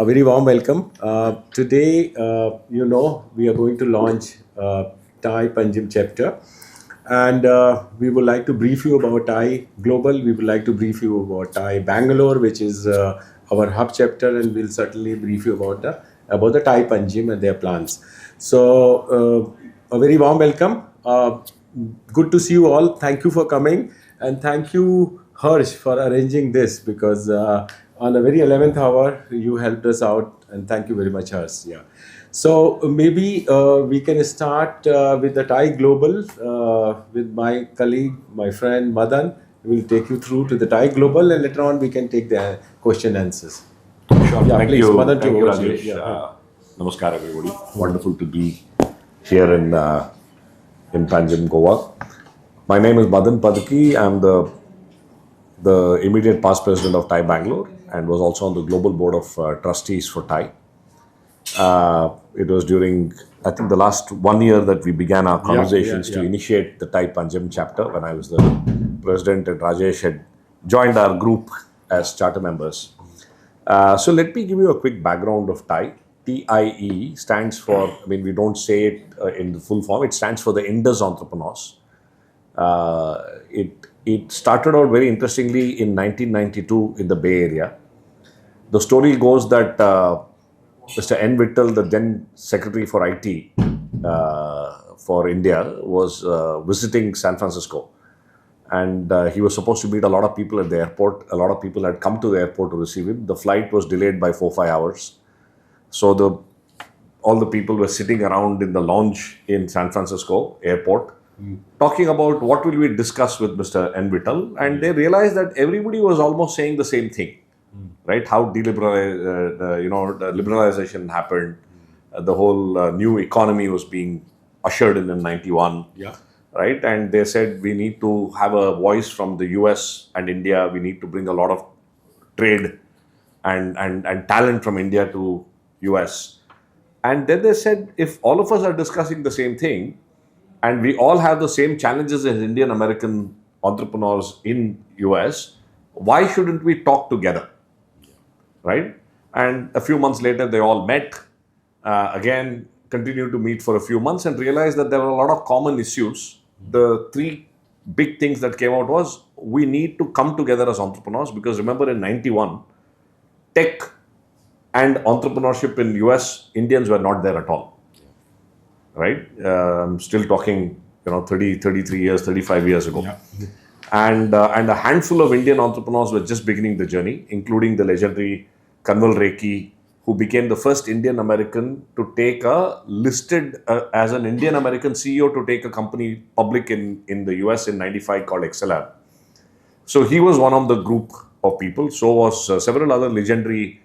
A very warm welcome. Today, we are going to launch TiE Panjim Chapter, and we would like to brief you about TiE Global. We would like to brief you about TiE Bangalore, which is our hub chapter, and we'll certainly brief you about the TiE Panjim and their plans. So, a very warm welcome. Good to see you all. Thank you for coming, and thank you, Harsh, for arranging this because on the very 11th hour you helped us out, and thank you very much, Harsh. Yeah. So maybe we can start with the TiE Global with my colleague, my friend Madan. Will take you through to the TiE Global, and later on we can take the question answers. Sure. Yeah, Thank please, you. Madan, Thank you, over to you. Rajesh. Yeah. Namaskar, everybody. Wonderful to be here in Panjim, Goa. My name is Madan Padaki. I'm the immediate past president of TiE Bangalore and was also on the global board of trustees for TiE. It was during, I think, the last 1 year that we began our conversations to initiate the TiE Panjim chapter when I was the president and Rajesh had joined our group as charter members. So let me give you a quick background of TiE. TIE stands for, we don't say it in the full form, it stands for the Indus Entrepreneurs. It started out very interestingly in 1992 in the Bay Area. The story goes that Mr. N. Vittal, the then Secretary for IT for India, was visiting San Francisco. And he was supposed to meet a lot of people at the airport. A lot of people had come to the airport to receive him. The flight was delayed by 4-5 hours. So all the people were sitting around in the lounge in San Francisco airport, talking about what will we discuss with Mr. N. Vittal. And they realized that everybody was almost saying the same thing, right? How the liberalization happened. The whole new economy was being ushered in 91. Yeah. Right? And they said we need to have a voice from the US and India. We need to bring a lot of trade and talent from India to US. And then they said, if all of us are discussing the same thing and we all have the same challenges as Indian American entrepreneurs in US, why shouldn't we talk together? Right? And a few months later, they all met, again, continued to meet for a few months and realized that there were a lot of common issues. The three big things that came out was we need to come together as entrepreneurs because remember in 91, tech and entrepreneurship in US, Indians were not there at all. Right? I'm still talking, 30, 33 years, 35 years ago. Yeah. And a handful of Indian entrepreneurs were just beginning the journey, including the legendary Kanwal Rekhi, who became the first Indian American to take as an Indian American CEO to take a company public in the US in 95 called XLR. So he was one of the group of people. So was several other legendary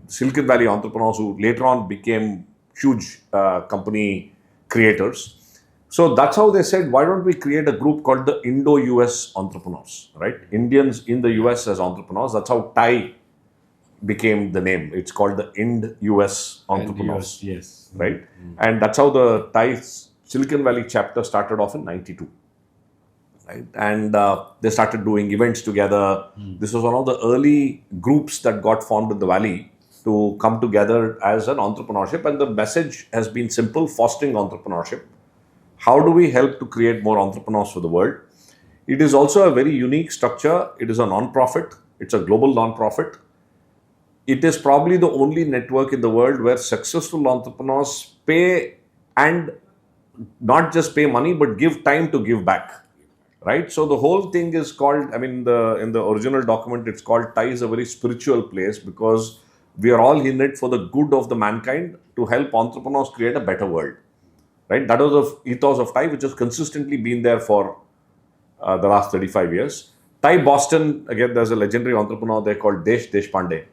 Silicon Valley entrepreneurs who later on became huge company creators. So that's how they said, why don't we create a group called the Indo-US Entrepreneurs, right? Indians in the US as entrepreneurs. That's how TiE became the name. It's called the Ind-US Entrepreneurs. Yes. Right? And that's how the TiE Silicon Valley chapter started off in 92. Right? And they started doing events together. This was one of the early groups that got formed in the Valley to come together as an entrepreneurship. And the message has been simple, fostering entrepreneurship. How do we help to create more entrepreneurs for the world? It is also a very unique structure. It is a non-profit. It's a global non-profit. It is probably the only network in the world where successful entrepreneurs pay and not just pay money, but give time to give back. Right? So the whole thing is called, in the original document, it's called TiE is a very spiritual place because we are all in it for the good of the mankind to help entrepreneurs create a better world. Right? That was the ethos of TiE, which has consistently been there for the last 35 years. TiE Boston, again, there's a legendary entrepreneur there called Deshpande.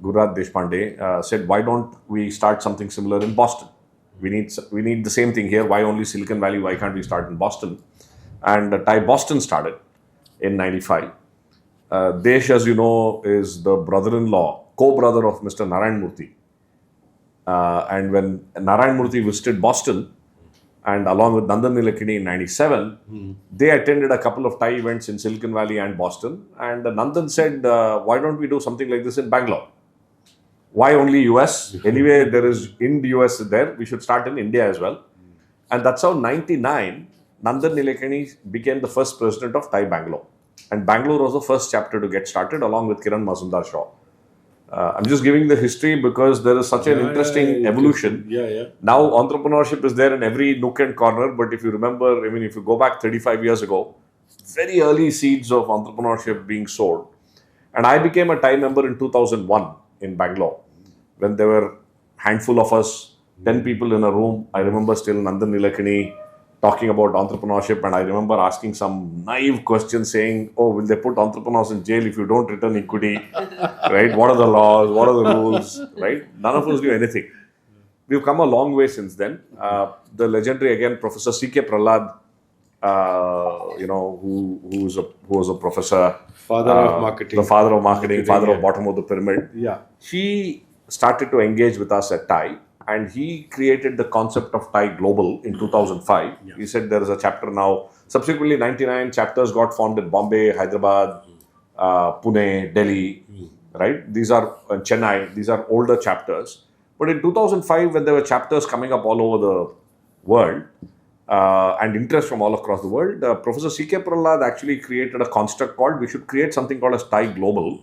Gurrat Deshpande said, why don't we start something similar in Boston? We need the same thing here. Why only Silicon Valley? Why can't we start in Boston? And TiE Boston started in 95. Desh, as you know, is the brother-in-law, co-brother of Mr. Narayan Murthy. And when Narayan Murthy visited Boston, and along with Nandan Nilekani in 97, they attended a couple of TiE events in Silicon Valley and Boston. And Nandan said, why don't we do something like this in Bangalore? Why only US? Anyway, there is in the US there. We should start in India as well. And that's how 99, Nandan Nilekani became the first president of TiE Bangalore. And Bangalore was the first chapter to get started along with Kiran Mazumdar Shaw. I'm just giving the history because there is such an interesting evolution. Now entrepreneurship is there in every nook and corner. But if you remember, I mean, if you go back 35 years ago, very early seeds of entrepreneurship being sowed. And I became a TiE member in 2001 in Bangalore when there were a handful of us, 10 people in a room. I remember still Nandan Nilekani talking about entrepreneurship, and I remember asking some naive questions saying, oh, will they put entrepreneurs in jail if you don't return equity, right? What are the laws? What are the rules, right? None of us knew anything. We've come a long way since then. The legendary, again, Professor C.K. Prahlad, who was a professor. Father of marketing. The father of marketing, father of bottom of the pyramid. Yeah. He started to engage with us at TiE. And he created the concept of TiE Global in 2005. Yeah. He said there is a chapter now. Subsequently, 99 chapters got formed in Bombay, Hyderabad, Pune, Delhi, right? These are Chennai. These are older chapters. But in 2005, when there were chapters coming up all over the world and interest from all across the world, Professor C.K. Prahlad actually created a construct called, we should create something called as TiE Global,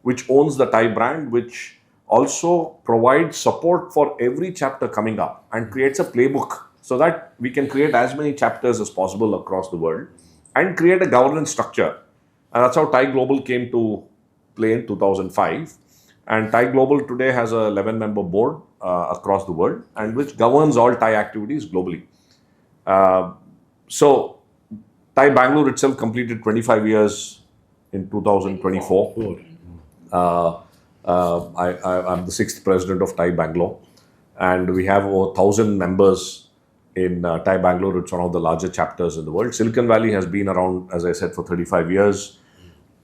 which owns the TiE brand, which also provides support for every chapter coming up and creates a playbook so that we can create as many chapters as possible across the world and create a governance structure. And that's how TiE Global came to play in 2005. And TiE Global today has a 11-member board across the world and which governs all TiE activities globally. So TiE Bangalore itself completed 25 years in 2024. I'm the 6th president of TiE Bangalore, and we have over 1,000 members in TiE Bangalore. It's one of the larger chapters in the world. Silicon Valley has been around, as I said, for 35 years.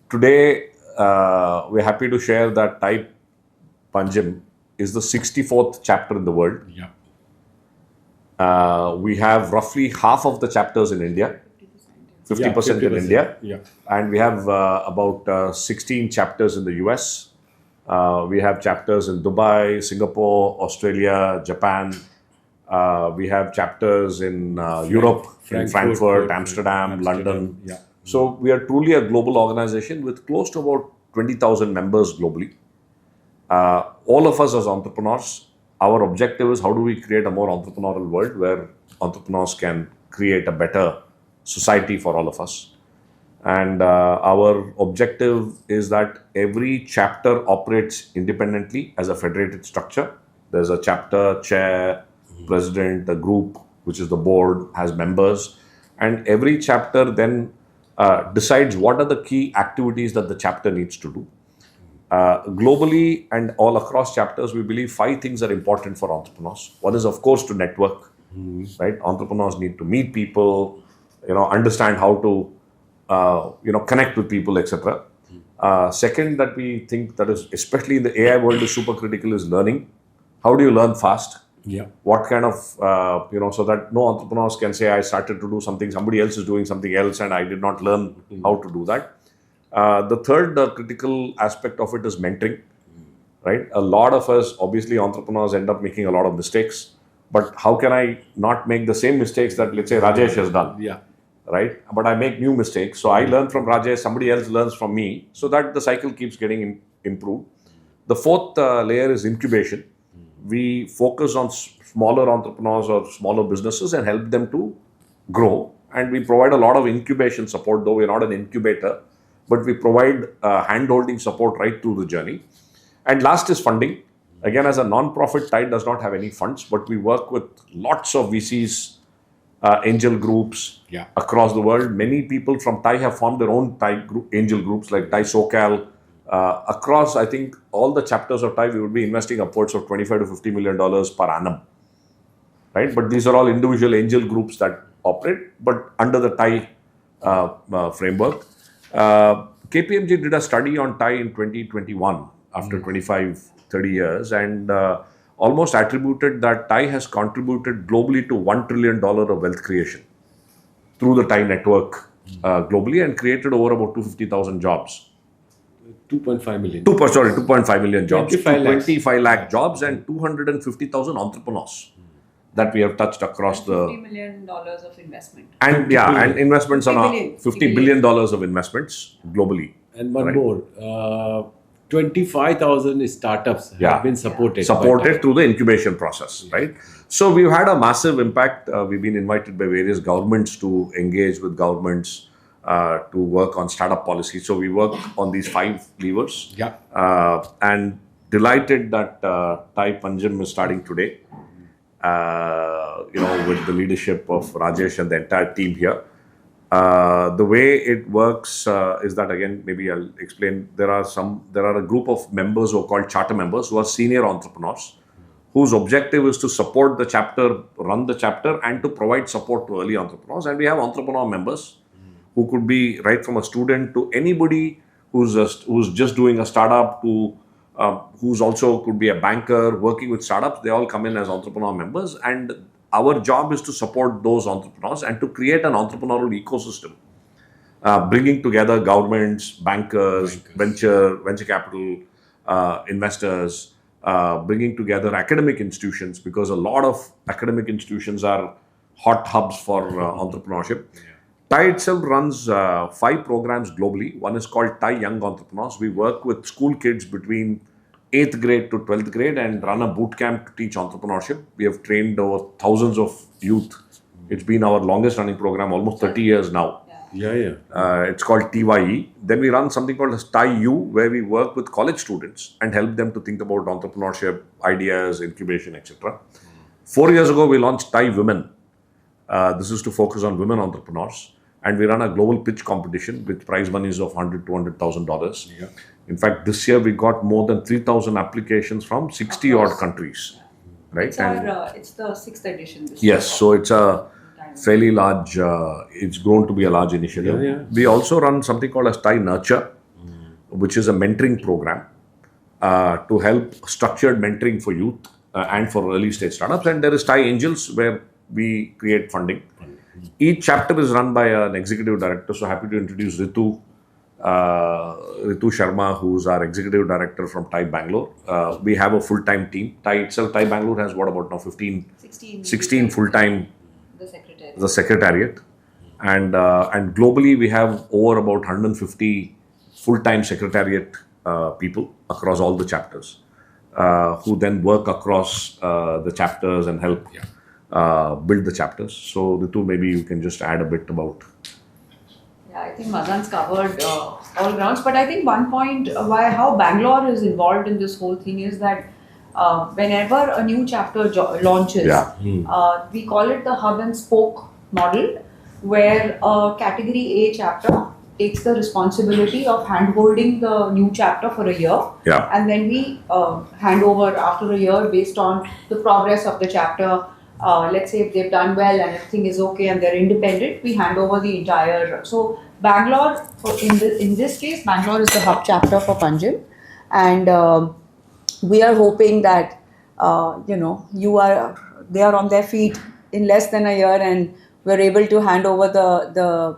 Today, we're happy to share that TiE Panjim is the 64th chapter in the world. Yeah. We have roughly half of the chapters in India, 50% in India, and we have about 16 chapters in the US. We have chapters in Dubai, Singapore, Australia, Japan. We have chapters in Europe, in Frankfurt, Amsterdam, London. Yeah. So we are truly a global organization with close to about 20,000 members globally. All of us as entrepreneurs, our objective is how do we create a more entrepreneurial world where entrepreneurs can create a better society for all of us. And our objective is that every chapter operates independently as a federated structure. There's a chapter chair, president, a group, which is the board, has members. And every chapter then decides what are the key activities that the chapter needs to do. Globally and all across chapters, we believe 5 things are important for entrepreneurs. One is, of course, to network, right? Entrepreneurs need to meet people, understand how to connect with people, etc. Second, that we think that is, especially in the AI world, is super critical is learning. How do you learn fast? Yeah. What kind of, so that no entrepreneurs can say, I started to do something, somebody else is doing something else, and I did not learn how to do that. The third critical aspect of it is mentoring, right? A lot of us, obviously, entrepreneurs end up making a lot of mistakes. But how can I not make the same mistakes that, let's say, Rajesh has done? Yeah. Right? But I make new mistakes. So I learn from Rajesh, somebody else learns from me, so that the cycle keeps getting improved. The fourth layer is incubation. We focus on smaller entrepreneurs or smaller businesses and help them to grow. And we provide a lot of incubation support, though we're not an incubator, but we provide hand-holding support right through the journey. And last is funding. Again, as a non-profit, TiE does not have any funds, but we work with lots of VCs, angel groups across the world. Many people from TiE have formed their own TiE group, angel groups like TiE SoCal. Across, I think, all the chapters of TiE, we would be investing upwards of $25 to $50 million per annum. Right? But these are all individual angel groups that operate, but under the TiE framework. KPMG did a study on TiE in 2021 after 25-30 years and almost attributed that TiE has contributed globally to $1 trillion of wealth creation through the TiE network globally and created over about 250,000 jobs. 2.5 million. 2.5 million jobs, 25 lakhs. 25 lakh jobs, and 250,000 entrepreneurs that we have touched across the $50 million of investment. and and investments 50 on billion. $50 billion of investments globally. And one Right. more, 25,000 startups have been supported. Through the incubation process, right? So we've had a massive impact. We've been invited by various governments to engage with governments to work on startup policy. So we work on these 5 levers. Yeah. And delighted that TiE Panjim is starting today. With the leadership of Rajesh and the entire team here. The way it works is that, again, maybe I'll explain. There are a group of members who are called charter members, who are senior entrepreneurs, whose objective is to support the chapter, run the chapter, and to provide support to early entrepreneurs. And we have entrepreneur members who could be right from a student to anybody who's just doing a startup, to who's also could be a banker working with startups. They all come in as entrepreneur members, and our job is to support those entrepreneurs and to create an entrepreneurial ecosystem, bringing together governments, bankers, venture capital investors, bringing together academic institutions, because a lot of academic institutions are hot hubs for entrepreneurship. TiE itself runs 5 programs globally. One is called TiE Young Entrepreneurs. We work with school kids between 8th grade to 12th grade and run a boot camp to teach entrepreneurship. We have trained over thousands of youth. It's been our longest running program, almost 30 years now. Yeah. It's called TiE. Then we run something called TiE U, where we work with college students and help them to think about entrepreneurship, ideas, incubation, etc. 4 years ago, we launched TiE Women. This is to focus on women entrepreneurs. And we run a global pitch competition with prize monies of $100,000 to $200,000. Yeah. In fact, this year we got more than 3,000 applications from 60 odd countries. Right? It's the 6th edition this year. Yes, so it's a fairly large, it's grown to be a large initiative. Yeah. We also run something called as TiE Nurture, which is a mentoring program to help structured mentoring for youth and for early stage startups. And there is TiE Angels, where we create funding. Each chapter is run by an executive director. So happy to introduce Ritu Sharma, who's our executive director from TiE Bangalore. We have a full-time team. TiE Bangalore has about now 16 full-time. The secretariat. And globally we have over about 150 full-time secretariat people across all the chapters, who then work across the chapters and help build the chapters. So Ritu, maybe you can just add a bit about. Yeah, I think Madan's covered all grounds, but I think one point how Bangalore is involved in this whole thing is that whenever a new chapter launches, we call it the hub and spoke model, where a category A chapter takes the responsibility of hand-holding the new chapter for a year, and then we hand over after a year based on the progress of the chapter. Let's say if they've done well and everything is okay and they're independent, we hand over the entire. So Bangalore, in this case, Bangalore is the hub chapter for Panjim, and we are hoping that they are on their feet in less than a year, and we're able to hand over the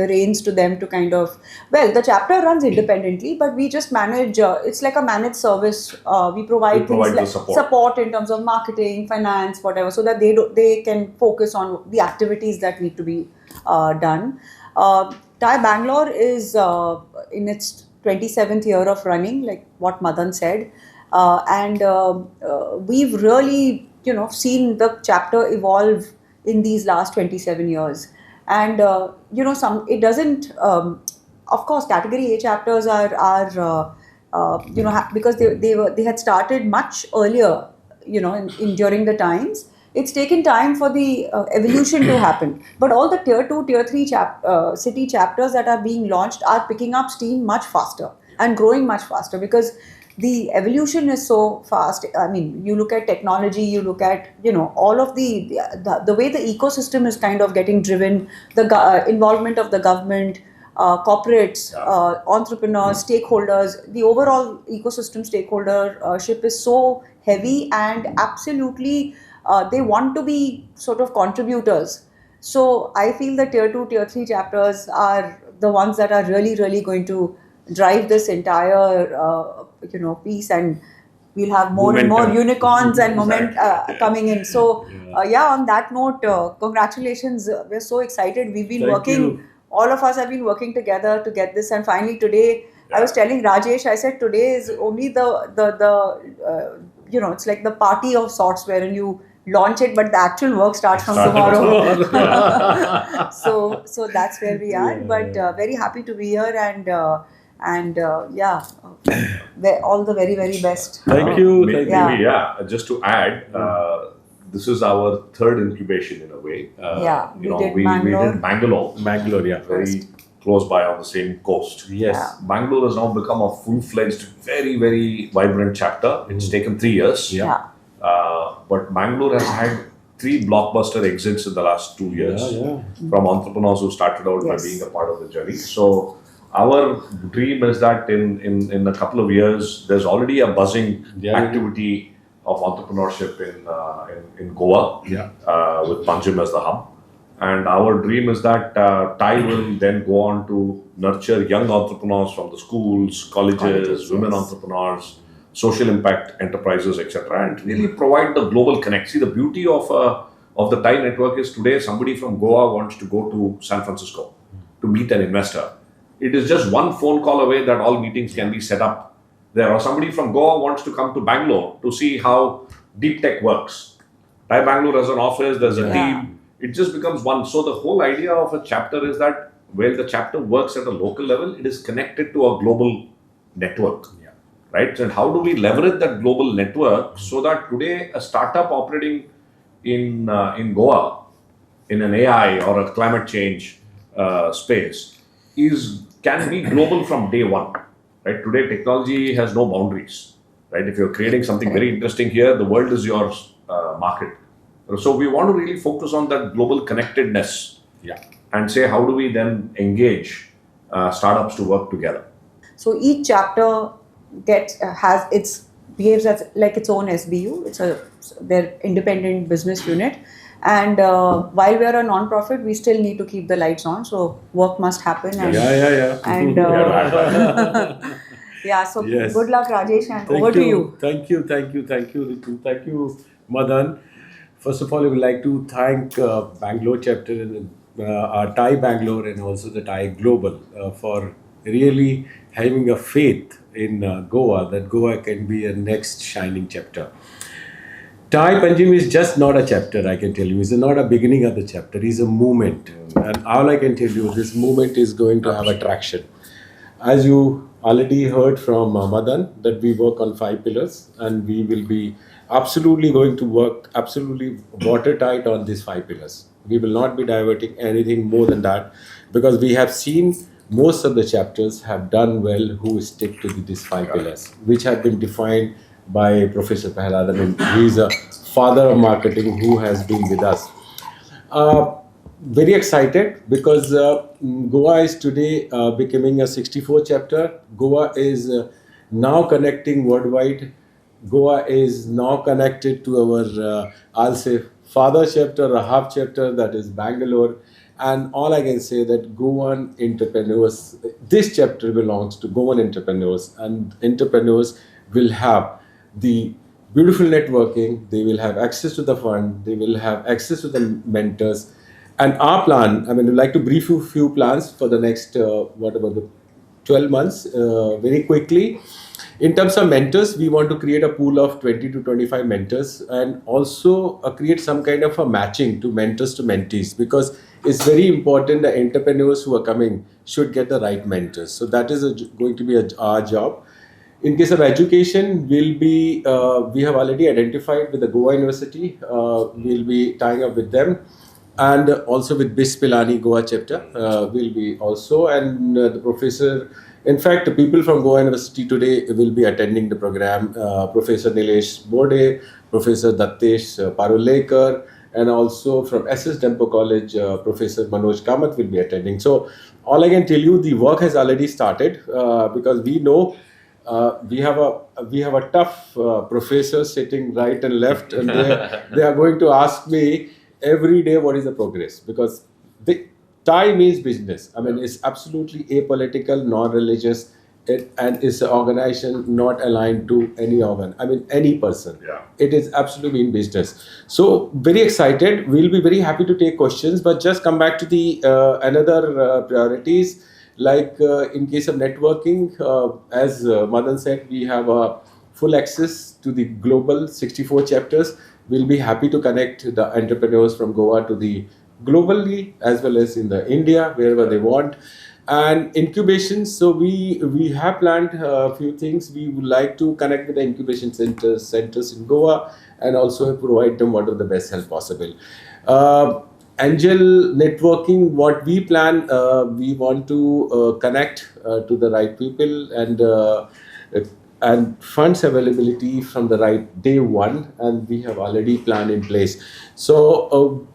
reins to them to kind of, the chapter runs independently, but we just manage, it's like a managed service. We provide things like support in terms of marketing, finance, whatever, so that they can focus on the activities that need to be done. TiE Bangalore is in its 27th year of running, like what Madan said, and we've really seen the chapter evolve in these last 27 years. And it doesn't. Of course, category A chapters are because they had started much earlier. During the times, it's taken time for the evolution to happen. But all the tier 2, tier 3 city chapters that are being launched are picking up steam much faster and growing much faster, because the evolution is so fast. I mean, you look at technology, you look at, all of the way the ecosystem is kind of getting driven, the involvement of the government, corporates, entrepreneurs, stakeholders, the overall ecosystem stakeholdership is so heavy, and absolutely they want to be sort of contributors. So I feel the tier 2, tier 3 chapters are the ones that are really, really going to drive this entire piece, and we'll have more and more Momentum. unicorns and moment Exactly. coming in. So on that note, congratulations. We're so excited. We've been Thank working. you. All of us have been working together to get this, and finally today, I was telling Rajesh, I said today is only the it's like the party of sorts wherein you launch it, but the actual work starts from tomorrow. So that's where we are. But very happy to be here, and all the very, very best. Thank you. Maybe, Thank you. just to add, this is our third incubation in a way. We did we Bangalore. did Bangalore, Bangalore, yeah. very close by on the same coast. Yes. Yeah. Bangalore has now become a full-fledged, very, very vibrant chapter. It's taken 3 years. Yeah. But Bangalore has had 3 blockbuster exits in the last 2 years Yeah. from entrepreneurs who started out by Yes. being a part of the journey. So our dream is that in a couple of years, there's already a buzzing activity of entrepreneurship in Goa with Panjim as the hub. And our dream is that TiE will then go on to nurture young entrepreneurs from the schools, colleges, women entrepreneurs, social impact enterprises, etc., and really provide the global connect. See, the beauty of the TiE network is today somebody from Goa wants to go to San Francisco to meet an investor. It is just one phone call away that all meetings can be set up there. Or somebody from Goa wants to come to Bangalore to see how deep tech works. TiE Bangalore has an office, there's a team. It just becomes one. So the whole idea of a chapter is that while the chapter works at a local level, it is connected to a global network. Right? And how do we leverage that global network so that today a startup operating in Goa, in an AI or a climate change space, can be global from day one. Right? Today, technology has no boundaries. Right? If you're creating something very interesting here, the world is your market. So we want to really focus on that global connectedness and say how do we then engage startups to work together. So each chapter behaves as like its own SBU. It's their independent business unit, and while we are a non-profit, we still need to keep the lights on. So work must happen. And, And so Yes. good luck, Rajesh, and over to you. Thank you, Ritu. Thank you, Madan. First of all, I would like to thank Bangalore chapter and our TiE Bangalore and also the TiE Global for really having a faith in Goa, that Goa can be a next shining chapter. TiE Panjim is just not a chapter, I can tell you. It's not a beginning of the chapter. It's a movement. And all I can tell you, this movement is going to have attraction. As you already heard from Madan, that we work on 5 pillars, and we will be absolutely going to work absolutely watertight on these 5 pillars. We will not be diverting anything more than that, because we have seen most of the chapters have done well who stick to these 5 pillars, which have been defined by Professor Prahlad. I mean, he is a father of marketing who has been with us. Very excited because Goa is today becoming a 64th chapter. Goa is now connecting worldwide. Goa is now connected to our, I'll say, father chapter, a hub chapter, that is Bangalore. And all I can say that Goan entrepreneurs, this chapter belongs to Goan entrepreneurs, and entrepreneurs will have the beautiful networking, they will have access to the fund, they will have access to the mentors. And our plan, I mean, we'd like to brief you a few plans for the next, 12 months, very quickly. In terms of mentors, we want to create a pool of 20 to 25 mentors, and also create some kind of a matching to mentors to mentees, because it's very important that entrepreneurs who are coming should get the right mentors. So that is going to be our job. In case of education, we have already identified with the Goa University. We'll be tying up with them, and also with BIS Pilani Goa chapter will be also, and the professor. In fact, the people from Goa University today will be attending the program. Professor Nilesh Bode, Professor Dattesh Parulekar, and also from SS Dempo College, Professor Manoj Kamath will be attending. So all I can tell you, the work has already started, because we know we have a tough professor sitting right and left, and they are going to ask me every day what is the progress, because TiE means business. I mean, it's absolutely apolitical, non-religious, and it's an organization not aligned to any organ. I mean, any person. Yeah. It is absolutely in business. So very excited. We'll be very happy to take questions. But just come back to the another priorities. Like in case of networking, as Madan said, we have full access to the global 64 chapters. We'll be happy to connect the entrepreneurs from Goa to the globally as well as in the India, wherever they want. And incubation, so we have planned a few things. We would like to connect with the incubation centers in Goa, and also provide them what are the best help possible. Angel networking, what we plan, we want to connect to the right people, and funds availability from the right day one, and we have already plan in place. So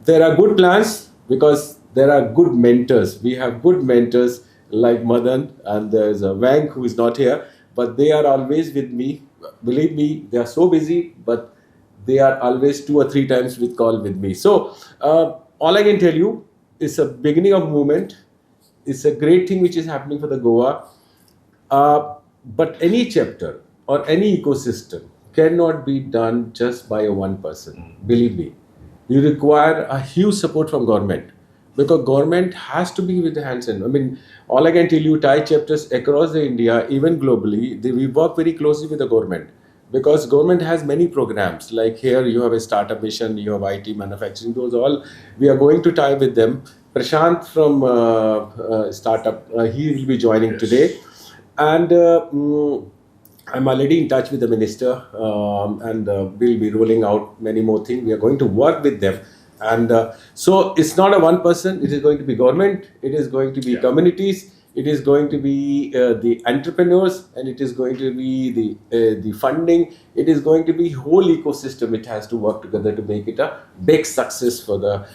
there are good plans because there are good mentors. We have good mentors like Madan, and there's a Wang who is not here, but they are always with me. Believe me, they are so busy, but they are always 2 or 3 times with call with me. So all I can tell you is a beginning of movement. It's a great thing which is happening for the Goa. But any chapter or any ecosystem cannot be done just by a one person. Believe me, you require a huge support from government, because government has to be with the hands in. I mean, all I can tell you, TiE chapters across the India, even globally, we work very closely with the government, because government has many programs. Like here, you have a startup mission, you have IT, manufacturing, those all. We are going to tie with them. Prashant from startup, he will be joining today. And I'm already in touch with the minister, and we'll be rolling out many more things. We are going to work with them. And so it's not a one person, it is going to be government, it is going to be communities, it is going to be the entrepreneurs, and it is going to be the funding, it is going to be whole ecosystem. It has to work together to make it a big success for the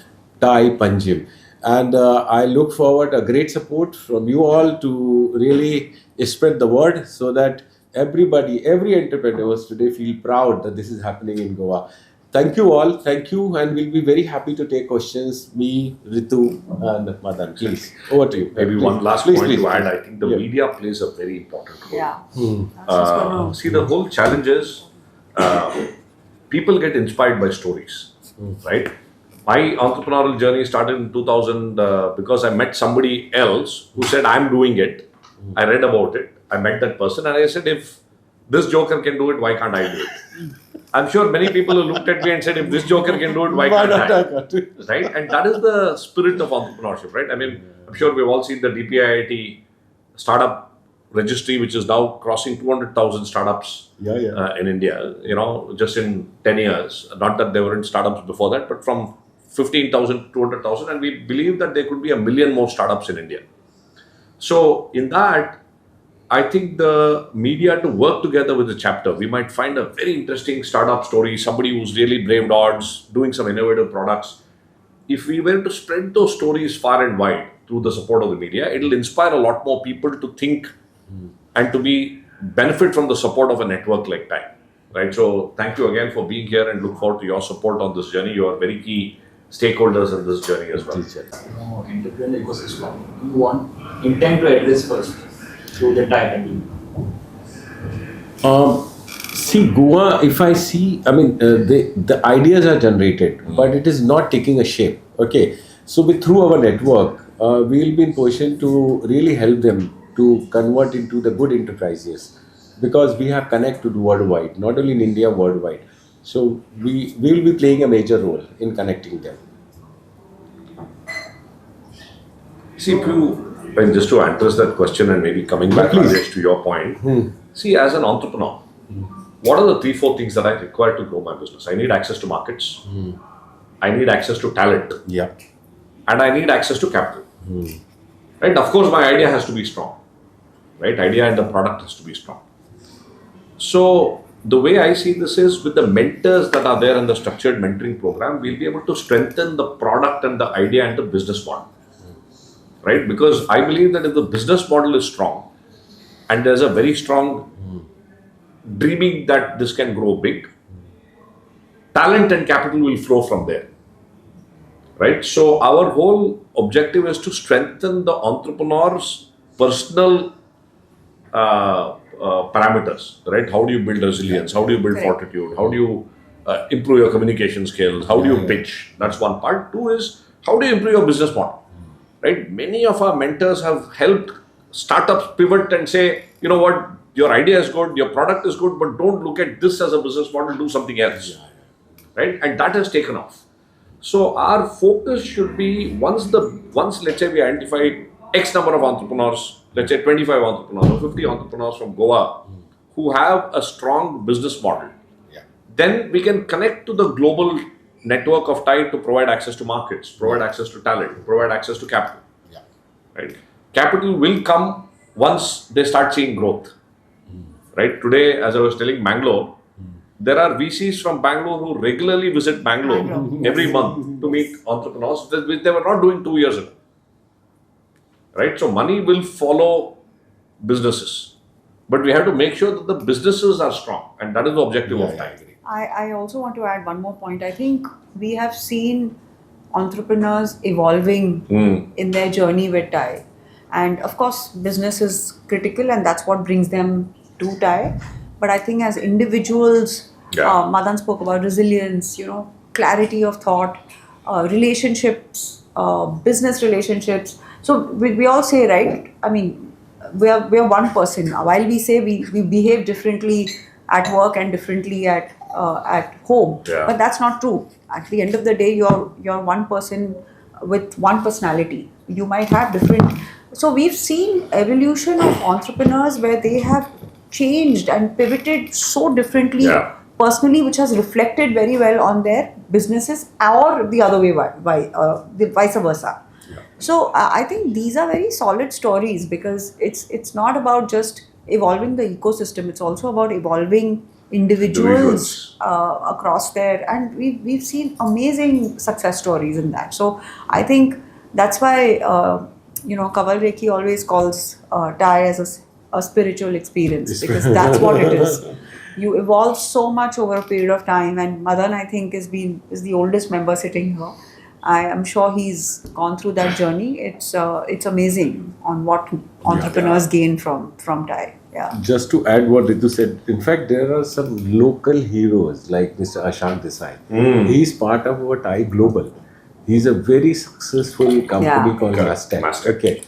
TiE Panjim. And I look forward a great support from you all to really spread the word, so that everybody, every entrepreneurs today feel proud that this is happening in Goa. Thank you all. Thank you, and we'll be very happy to take questions. Me, Ritu, and Madan. Please, over to you. Maybe Please, one last please, point please, to add. please. I think the Yeah. media plays a very important role. Yeah. I was just gonna- See, the whole challenge is people get inspired by stories, right? My entrepreneurial journey started in 2000 because I met somebody else who said, I'm doing it. I read about it. I met that person and I said, if this joker can do it, why can't I do it? I'm sure many people who looked at me and said, if this joker can do it, why can't I? Right? And that is the spirit of entrepreneurship, right? I mean, I'm sure we've all seen the DPIIT startup registry, which is now crossing 200,000 startups in India, just in 10 years. Not that there weren't startups before that, but from 15,000 to 200,000. And we believe that there could be 1 million more startups in India. So in that, I think the media to work together with the chapter, we might find a very interesting startup story, somebody who's really braved odds, doing some innovative products. If we were to spread those stories far and wide through the support of the media, it'll inspire a lot more people to think and to benefit from the support of a network like TiE. Right? So thank you again for being here and look forward to your support on this journey. You are very key stakeholders in this journey as well. Entrepreneurial ecosystem you intend to address first through the TiE Panjim? See, Goa, if I see, I mean, the ideas are generated, but it is not taking a shape. Okay, so through our network, we will be in position to really help them to convert into the good enterprises, because we have connected worldwide, not only in India, worldwide. So we will be playing a major role in connecting them. See, and just to address that question and maybe coming back, Rajesh, to your point, see, as an entrepreneur, what are the 3-4 things that I require to grow my business? I need access to markets, I need access to talent, and I need access to capital. Right? Of course, my idea has to be strong. Right? Idea and the product has to be strong. So the way I see this is, with the mentors that are there in the structured mentoring program, we'll be able to strengthen the product and the idea and the business model. Right? Because I believe that if the business model is strong and there's a very strong dreaming that this can grow big, talent and capital will flow from there. Right? So our whole objective is to strengthen the entrepreneur's personal parameters, right? How do you build resilience? How do you build Correct. fortitude? How do you improve your communication skills? How do you pitch? That's one part. Two is how do you improve your business model, right? Many of our mentors have helped startups pivot and say, you know what, your idea is good, your product is good, but don't look at this as a business model, do something else, right? And that has taken off. So our focus should be once let's say we identify X number of entrepreneurs, let's say 25 entrepreneurs or 50 entrepreneurs from Goa who have a strong business model, then we can connect to the global network of TiE to provide access to markets, provide access to talent, provide access to capital. Right? Capital will come once they start seeing growth. Right? Today, as I was telling Bangalore, there are VCs from Bangalore who regularly visit Bangalore every month to meet entrepreneurs, which they were not doing 2 years ago. Right? So money will follow businesses. But we have to make sure that the businesses are strong, and that is the objective of TiE. I also want to add one more point. I think we have seen entrepreneurs evolving in their journey with TiE. And of course, business is critical and that's what brings them to TiE. But I think as individuals, Madan spoke about resilience, clarity of thought, relationships, business relationships. So we all say, right? I mean, we are one person. While we say we behave differently at work and differently at home, but that's not true. At the end of the day, you're one person with one personality. You might have different. So we've seen evolution of entrepreneurs where they have changed and pivoted so differently personally, which has reflected very well on their businesses, or the other way, the vice versa. So I think these are very solid stories because it's not about just evolving the ecosystem. It's also about evolving individuals across there, and we've seen amazing success stories in that. So I think that's why Kaval Rekhi always calls TiE as a spiritual experience, because that's what it is. You evolve so much over a period of time, and Madan, I think, is the oldest member sitting here. I am sure he's gone through that journey. It's amazing on what entrepreneurs gain from TiE. Yeah. Just to add what Ritu said, in fact, there are some local heroes like Mr. Ashant Desai. He's part of our TiE Global. He's a very successful company called Mastec. Okay.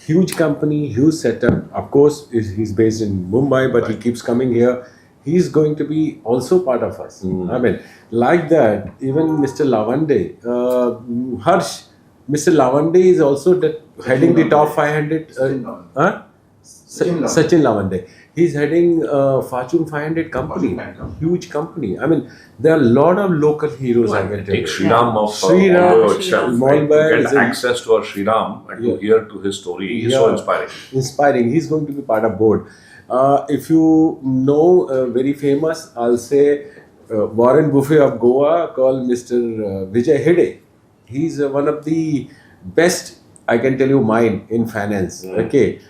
Huge company, huge setup. Of course, he's based in Mumbai, but he keeps coming here. He's going to be also part of us. I mean, like that, even Mr. Lavande, Harsh, Mr. Lavande is also heading the top 500. Sachin Lavande. He's heading Fortune 500 company, huge company. I mean, there are a lot of local heroes. I can tell you. Sriram of Sriram itself, to get access to our Sriram and to hear to his story is so inspiring. Inspiring. He's going to be part of board. If you know, very famous, I'll say Warren Buffett of Goa, called Mr. Vijay Hede. He's one of the best, I can tell you, mind in finance. Okay.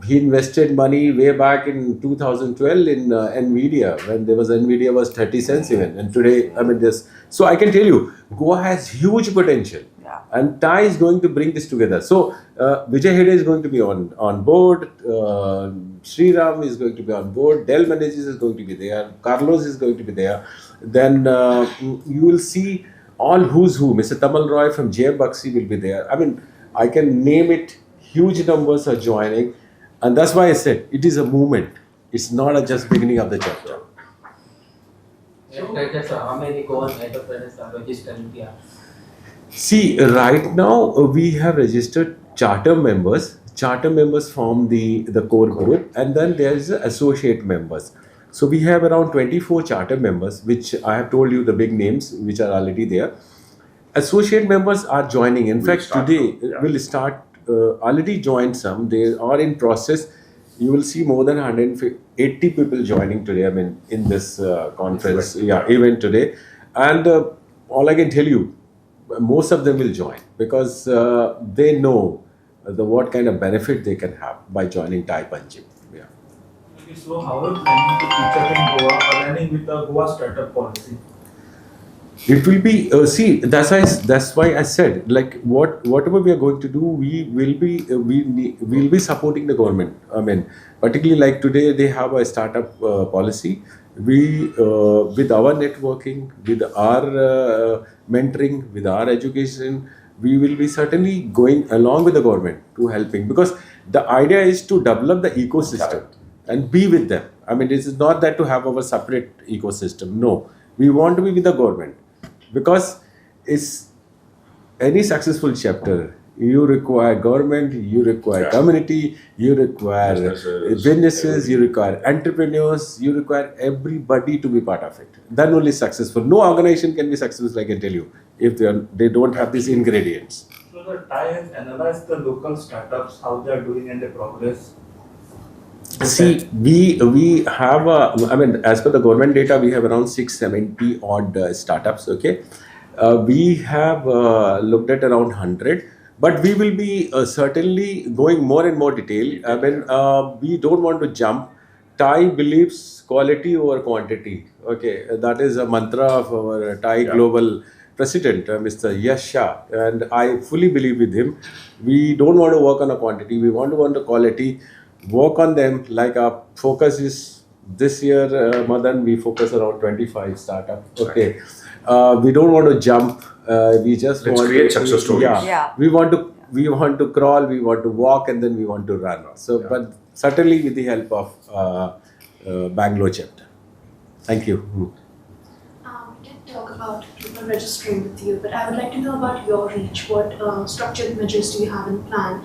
He invested money way back in 2012 in Nvidia, when Nvidia was 30 cents even, and today, I mean, so I can tell you, Goa has huge potential, and TiE is going to bring this together. So Vijay Hede is going to be on board, Sriram is going to be on board, Dell Menezes is going to be there, Carlos is going to be there. Then you will see all who's who. Mr. Tamal Roy from JM Baxi will be there. I mean, I can name it. Huge numbers are joining, and that's why I said it is a movement. It's not just beginning of the chapter. How many Goan entrepreneurs are registered in India? See, right now we have registered charter members. Charter members form the core group, and then there is associate members. So we have around 24 charter members, which I have told you the big names which are already there. Associate members are joining. In fact, today we'll start. Already joined some. They are in process. You will see more than 180 people joining today. I mean, in this conference, event today. And all I can tell you, most of them will join because they know what kind of benefit they can have by joining TiE Panjim. Yeah. So how are you planning to feature in Goa aligning with the Goa startup policy? It will be see. That's why I said, like, whatever we are going to do, we will be supporting the government. I mean, particularly like today they have a startup policy. We with our networking, with our mentoring, with our education, we will be certainly going along with the government to helping, because the idea is to develop the ecosystem and be with them. I mean, this is not that to have our separate ecosystem. No, we want to be with the government, because it's any successful chapter. You require government, you require community, you require businesses, you require entrepreneurs, you require everybody to be part of it. Then only successful. No organization can be successful, I can tell you, if they don't have these ingredients. So the TiE has analyzed the local startups, how they are doing and the progress. See, we have, I mean, as per the government data, we have around 670 odd startups. Okay, we have looked at around 100, but we will be certainly going more and more detail. I mean, we don't want to jump. TiE believes quality over quantity. Okay, that is a mantra of our TiE Global President, Mr. Yash Shah, and I fully believe with him. We don't want to work on a quantity. We want to work on the quality. Work on them. Like our focus is this year, Madan, we focus around 25 startups. Okay, we don't want to jump. We just Let's want create to, success stories. Yeah. We want to crawl, we want to walk, and then we want to run. So, but certainly with the help of Bangalore chapter. Thank you. We did talk about people registering with you, but I would like to know about your reach. What structured measures do you have in plan?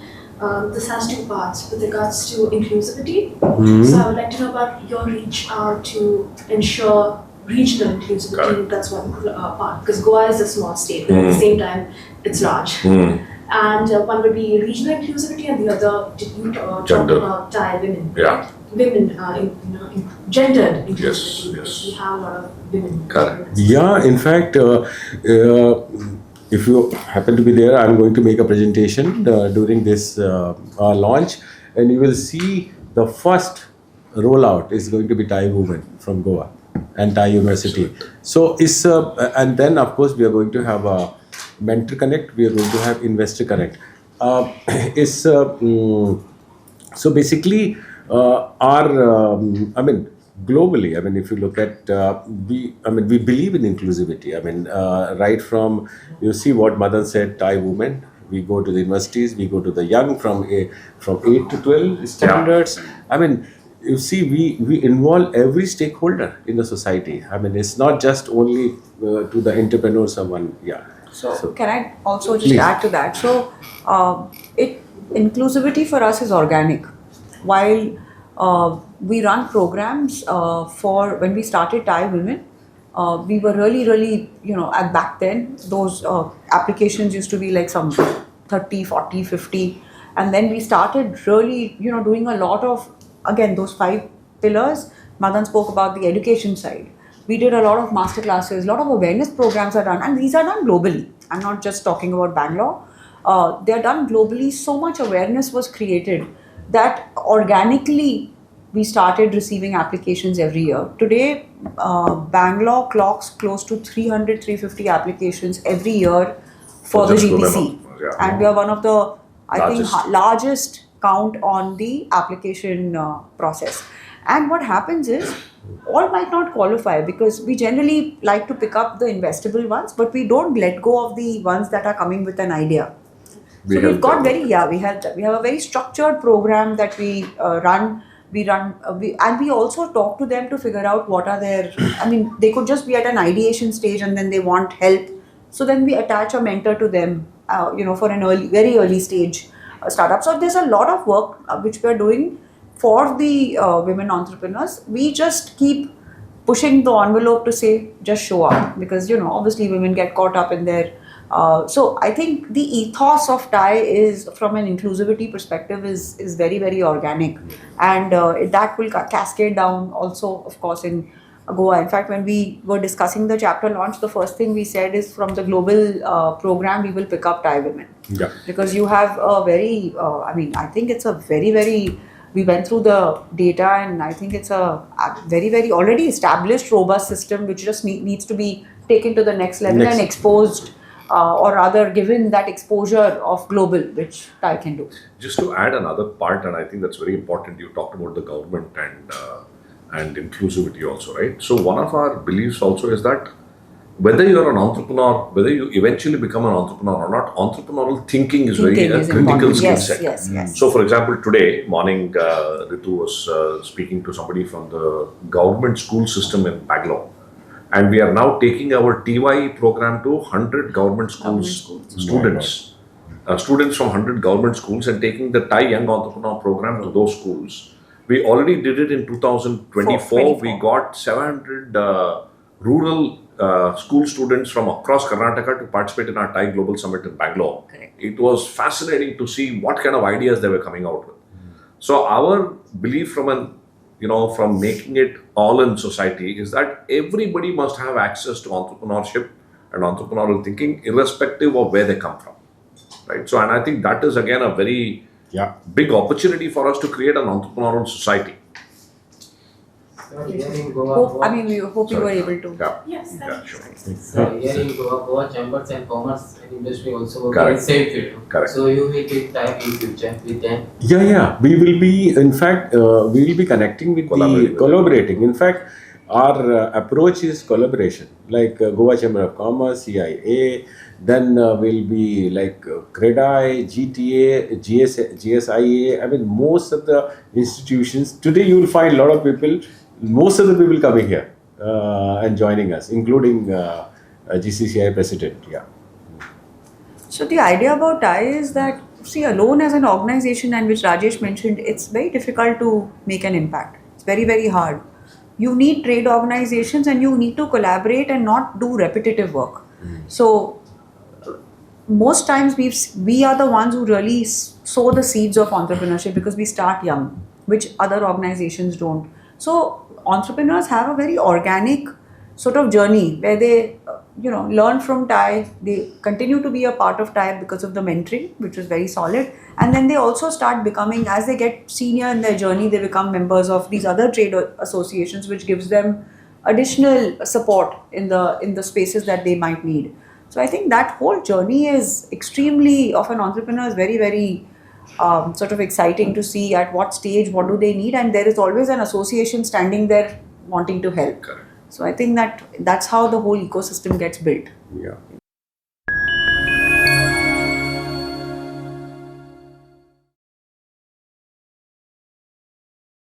This has two parts with regards to inclusivity. So I would like to know about your reach to ensure regional inclusivity. That's one part, because Goa is a small state, but at the same time, it's large. And one would be regional inclusivity, and the other, did you talk Gender. about TiE women? Yeah. Right? Women, gendered inclusivity. Yes, because yes. We have a lot of women. Correct. Yeah, in fact, if you happen to be there, I'm going to make a presentation during this launch, and you will see the first rollout is going to be TiE women from Goa and TiE University. So it's and then of course we are going to have a mentor connect. We are going to have investor connect. So basically, I mean, globally, I mean, if you look at, we believe in inclusivity. I mean, right from, you see what Madan said, TiE women, we go to the universities, we go to the young from 8 to 12 standards. I mean, you see, we involve every stakeholder in the society. I mean, it's not just only to the entrepreneurs or one, So can I also just Please. add to that? So inclusivity for us is organic. While we run programs for, when we started TiE Women, we were really, at back then, those applications used to be like some 30, 40, 50. And then we started really, doing a lot of, again, those 5 pillars. Madan spoke about the education side. We did a lot of master classes, a lot of awareness programs are done, and these are done globally. I'm not just talking about Bangalore. They are done globally. So much awareness was created that organically we started receiving applications every year. Today, Bangalore clocks close to 300, 350 applications every year for the Just GBC. remember, And we are one of the, I think, Largest. largest count on the application process. And what happens is, all might not qualify, because we generally like to pick up the investable ones, but we don't let go of the ones that are coming with an idea. We So help we've got them. we have a very structured program that we run. And we also talk to them to figure out what are their, I mean, they could just be at an ideation stage and then they want help. So then we attach a mentor to them, for an very early stage startup. So there's a lot of work which we are doing for the women entrepreneurs. We just keep pushing the envelope to say, just show up, because, obviously women get caught up in their, so I think the ethos of TiE is, from an inclusivity perspective, is very, very organic, and that will cascade down also, of course, in Goa. In fact, when we were discussing the chapter launch, the first thing we said is, from the global program, we will pick up TiE women. Yeah. Because you have a very, I think it's a very, very, we went through the data, and I think it's a very, very already established, robust system which just needs to be taken to the next level and exposed, or rather given that exposure of global, which TiE can do. Just to add another part, and I think that's very important, you talked about the government and inclusivity also, right? So one of our beliefs also is that whether you're an entrepreneur, whether you eventually become an entrepreneur or not, entrepreneurial thinking is very Thinking is critical important. skill Yes, set. yes. So, for example, today morning, Ritu was speaking to somebody from the government school system in Bangalore, and we are now taking our TiE program to 100 government schools, students, students from 100 government schools, and taking the TiE Young Entrepreneur program to those schools. We already did it in 2024. We got 700 rural school students from across Karnataka to participate in our TiE Global Summit in Bangalore. Correct. It was fascinating to see what kind of ideas they were coming out with. So our belief from making it all in society is that everybody must have access to entrepreneurship and entrepreneurial thinking, irrespective of where they come from, right? So, and I think that is again a very big opportunity for us to create an entrepreneurial society. So here in Goa, We hope you were able to. Yes, Yeah, thank you. sure. so here in Goa Chambers and Commerce and Industry also work in Correct. the same field. Correct. So you will be type in future with them. Yeah. We will be, in fact, we will be connecting with collaborating. In fact, our approach is collaboration. Like Goa Chamber of Commerce, CIA, then will be like CREDI, GTA, GSIA. I mean, most of the institutions. Today, you will find a lot of people. Most of the people coming here and joining us, including GCCI president. Yeah. So the idea about TiE is that, see, alone as an organization, and which Rajesh mentioned, it's very difficult to make an impact. It's very, very hard. You need trade organizations and you need to collaborate and not do repetitive work. So most times we are the ones who really sow the seeds of entrepreneurship because we start young, which other organizations don't. So entrepreneurs have a very organic sort of journey where they learn from TiE. They continue to be a part of TiE because of the mentoring, which is very solid, and then they also start becoming, as they get senior in their journey, they become members of these other trade associations, which gives them additional support in the spaces that they might need. So I think that whole journey is extremely, of an entrepreneur, is very, very sort of exciting to see at what stage, what do they need, and there is always an association standing there wanting to help. Correct. So I think that's how the whole ecosystem gets built. Yeah.